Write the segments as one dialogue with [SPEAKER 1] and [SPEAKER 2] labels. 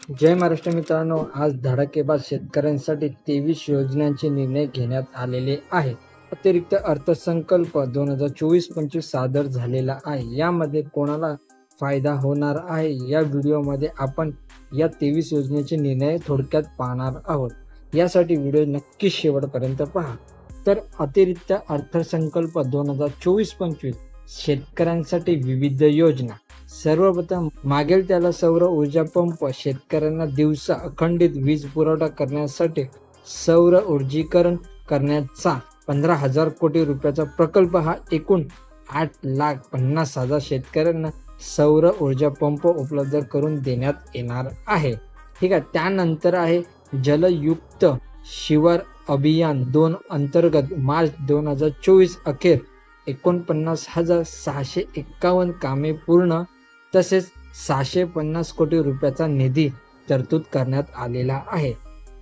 [SPEAKER 1] जय महाराष्ट्र मित्रांनो, आज धडाकेबाज शेतकऱ्यांसाठी 23 योजनांचे निर्णय घेण्यात आलेले आहेत. अतिरिक्त अर्थसंकल्प 2024-25 सादर झालेला आहे. यामध्ये कोणाला फायदा होणार आहे, या व्हिडिओमध्ये आपण या 23 योजनेचे निर्णय थोडक्यात पाहणार आहोत. यासाठी व्हिडिओ नक्की शेवटपर्यंत पहा. तर अतिरिक्त अर्थसंकल्प 2024-25 शेतकऱ्यांसाठी विविध योजना. सर्वप्रथम मागेल त्याला सौर ऊर्जा पंप. शेतकऱ्यांना दिवसा अखंडित वीज पुरवठा करण्यासाठी सौर ऊर्जीकरण करण्याचा 15,000 कोटी रुपयाचा प्रकल्प. हा एकूण 8,50,000 शेतकऱ्यांना सौर ऊर्जा पंप उपलब्ध करून देण्यात येणार आहे. ठीक आहे. त्यानंतर आहे जलयुक्त शिवार अभियान 2 अंतर्गत मार्च 2024 अखेर 49,651 कामे पूर्ण. तसेच 650 कोटी रुपयाचा निधी तरतूद करण्यात आलेला आहे.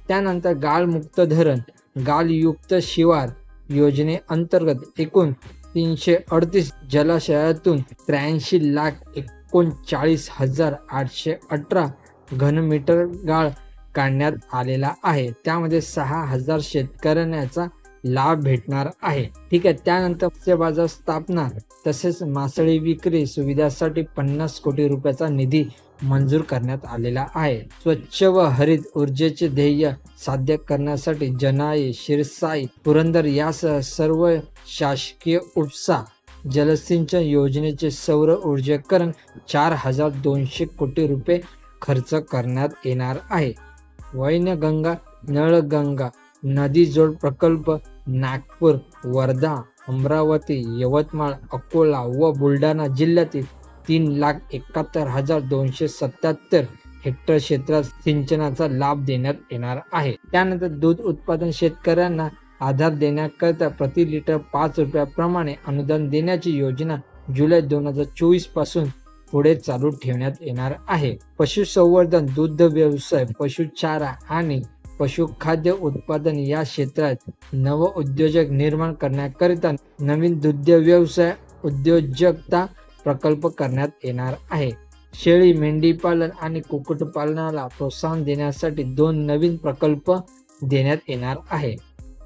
[SPEAKER 1] त्यानंतर गाळमुक्त धरण. गाळयुक्त शिवार योजनेअंतर्गत एकूण 338 जलाशयातून 83,39,818 घनमीटर गाळ काढण्यात आलेला आहे. त्यामध्ये 6,000 शेतकऱ्यांना याचा लाभ भेटणार आहे. ठीक आहे. त्यानंतर मत्स्य बाजार स्थापना तसेच मासळी विक्री सुविधासाठी 50 कोटी रुपयाचा निधी मंजूर करण्यात आलेला आहे. स्वच्छ व हरित ऊर्जेचे ध्येय साध्य करण्यासाठी जनाई, शिरसाई, पुरंदर यासह सर्व शासकीय उपसा जलसिंचन योजनेचे सौर ऊर्जीकरण 4,200 कोटी रुपये खर्च करण्यात येणार आहे. वैनगंगा नळगंगा नदी जोड प्रकल्प नागपूर, वर्धा, अमरावती, यवतमाळ, अकोला व बुलढाणा जिल्ह्यातील 3,71,277 हेक्टर क्षेत्रात सिंचनाचा लाभ देण्यात येणार आहे. त्यानंतर दूध उत्पादन शेतकऱ्यांना आधार देण्याकरता प्रति लिटर 5 रुपयाप्रमाणे अनुदान देण्याची योजना जुलै 2024 पासून पुढे चालू ठेवण्यात येणार आहे. पशुसंवर्धन, दुग्ध व्यवसाय, पशुचारा आणि पशुखाद्य उत्पादन या क्षेत्रात नव उद्योजक निर्माण करण्याकरिता नवीन दुग्ध व्यवसाय उद्योजकता प्रकल्प करण्यात येणार आहे. शेळी, मेंढी पालन आणि कुक्कुटपालनाला प्रोत्साहन देण्यासाठी 2 नवीन प्रकल्प देण्यात येणार आहे.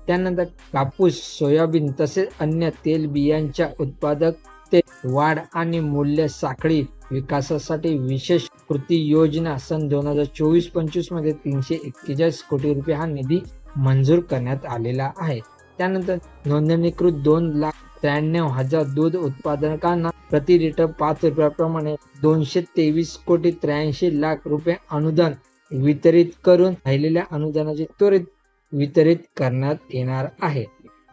[SPEAKER 1] त्यानंतर कापूस, सोयाबीन तसेच अन्य तेलबियांच्या उत्पादकतेत वाढ आणि मूल्य साखळी विकासासाठी विशेष कृती योजना सन 2024-25 मध्ये 341 कोटी रुपये हा निधी मंजूर करण्यात आलेला आहे. त्यानंतर नोंदणीकृत 2,93,000 दूध उत्पादकांना प्रति लिटर 5 रुपयाप्रमाणे 223 कोटी 83 लाख रुपये अनुदान वितरित करून राहिलेल्या अनुदानाचे त्वरित वितरित करण्यात येणार आहे.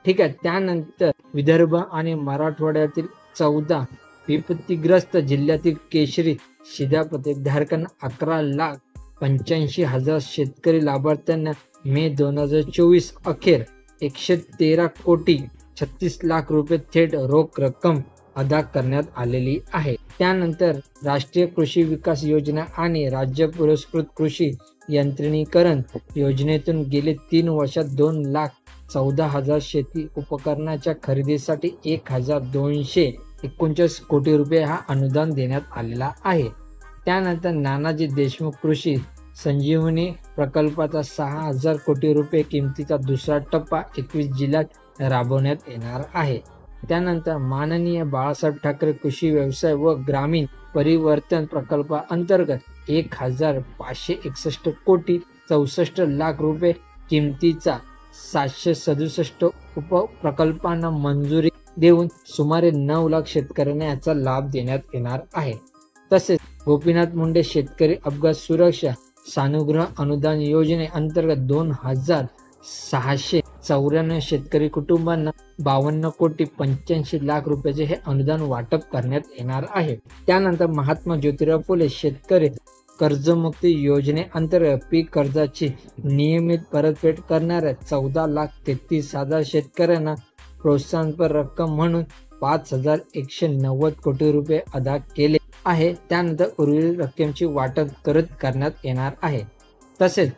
[SPEAKER 1] ठीक आहे. त्यानंतर विदर्भ आणि मराठवाड्यातील 14 विपत्तीग्रस्त जिल्ह्यातील केशरी शिधापत्रिक धारकांना 11,85,000 शेतकरी लाभार्थ्यांना मे 2024 अखेर 113 कोटी 36 लाख रुपये थेट रोख रक्कम अदा करण्यात आलेली आहे. त्यानंतर राष्ट्रीय कृषी विकास योजना आणि राज्य पुरस्कृत कृषी यंत्रणीकरण योजनेतून गेले 3 वर्षात 2,14,000 शेती उपकरणाच्या खरेदीसाठी 1,239 कोटी रुपये हा अनुदान देण्यात आलेला आहे. त्यानंतर नानाजी देशमुख कृषी संजीवनी प्रकल्पाचा 6,000 कोटी रुपये किमतीचा दुसरा टप्पा 21 जिल्ह्यात राबवण्यात येणार आहे. त्यानंतर माननीय बाळासाहेब ठाकरे कृषी व्यवसाय व ग्रामीण परिवर्तन प्रकल्पाअंतर्गत 1,561 कोटी 64 लाख रुपये किमतीचा 767 उपप्रकल्पांना मंजुरी देऊन सुमारे 9 लाख शेतकऱ्यांना याचा लाभ देण्यात येणार आहे. तसेच गोपीनाथ मुंडे शेतकरी अपघात सुरक्षा सानुग्रह अनुदान योजनेअंतर्गत 2,694 शेतकरी कुटुंबांना 52 कोटी 85 लाख रुपयाचे हे अनुदान वाटप करण्यात येणार आहे. त्यानंतर महात्मा ज्योतिराव फुले शेतकरी कर्जमुक्ती योजनेअंतर्गत पीक कर्जाची नियमित परतफेड करणाऱ्या 14,33,000 शेतकऱ्यांना प्रोत्साहनपर रक्कम म्हणून 5,190 कोटी रुपये अदा केले आहे. त्यानंतर उर्वरित रक्कमेची वाटप त्वरित करण्यात येणार आहे. तसेच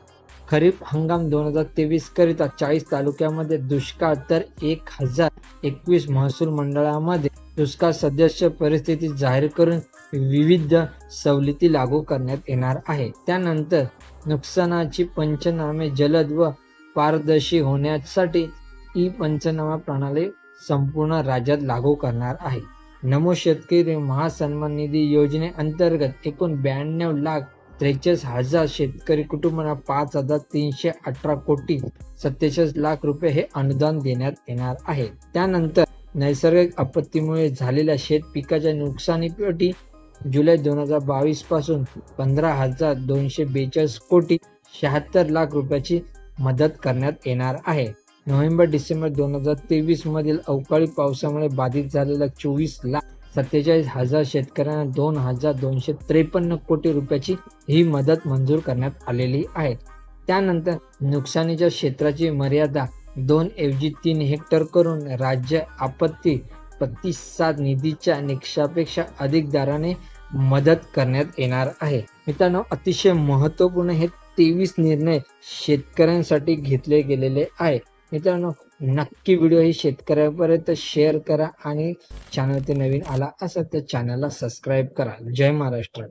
[SPEAKER 1] खरीप हंगाम 2023 करिता 40 तालुक्यामध्ये दुष्काळ तर 1,021 महसूल मंडळामध्ये दुष्काळ सदस्य परिस्थिती जाहीर करून विविध सवलती लागू करण्यात येणार आहे. त्यानंतर नुकसानाची पंचनामे जलद व पारदर्शी होण्यासाठी ई पंचनामा प्रणाली संपूर्ण राज्यात लागू करणार आहे. नमो शेतकरी महासन्मान निधी योजनेअंतर्गत एकूण 92,43,000 शेतकरी कुटुंबांना 5,318 कोटी 47 लाख रुपये हे अनुदान देण्यात येणार आहे. त्यानंतर नैसर्गिक आपत्तीमुळे झालेल्या शेत पिकाच्या नुकसानीपोटी जुलै 2022 पासून 15,242 कोटी 76 लाख रुपयाची मदत करण्यात येणार आहे. नोव्हेंबर-डिसेंबर 2023 मधील अवकाळी पावसामुळे बाधित झालेल्या 24,47,000 शेतकऱ्यांना 2,253 कोटी रुपयाची ही मदत मंजूर करण्यात आलेली आहे. त्यानंतर नुकसानीच्या क्षेत्राची मर्यादा 2 ऐवजी 3 हेक्टर करून राज्य आपत्ती प्रतिसाद निधीच्या निकषापेक्षा अधिक दराने मदत करण्यात येणार आहे. मित्रांनो, अतिशय महत्त्वपूर्ण हे 23 निर्णय शेतकऱ्यांसाठी घेतले गेलेले आहे. मित्रांनो, नक्की व्हिडिओ ही शेतकऱ्यांपर्यंत शेअर करा आणि चॅनलवरती नवीन आला असेल तर चॅनलला सबस्क्राईब करा. जय महाराष्ट्र.